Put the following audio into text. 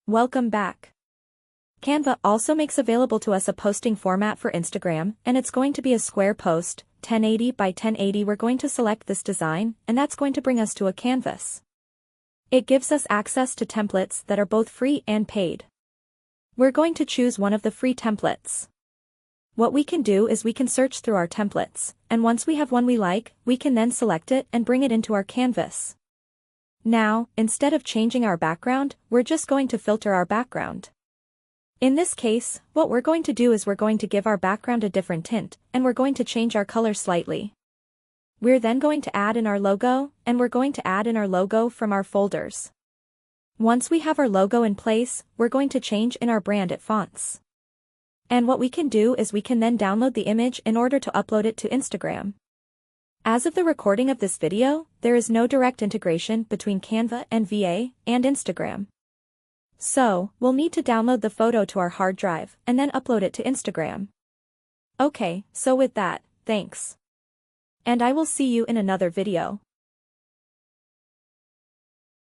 Welcome back. Canva also makes available to us a posting format for Instagram, and it's going to be a square post, 1080 by 1080. We're going to select this design, and that's going to bring us to a canvas. It gives us access to templates that are both free and paid. We're going to choose one of the free templates. What we can do is we can search through our templates, and once we have one we like, we can then select it and bring it into our canvas. Now, instead of changing our background, we're just going to filter our background. In this case, what we're going to do is we're going to give our background a different tint, and we're going to change our color slightly. We're then going to add in our logo, and we're going to add in our logo from our folders. Once we have our logo in place, we're going to change in our branded fonts. And what we can do is we can then download the image in order to upload it to Instagram. As of the recording of this video, there is no direct integration between Canva and VA and Instagram. So, we'll need to download the photo to our hard drive and then upload it to Instagram. Okay, so with that, thanks. And I will see you in another video.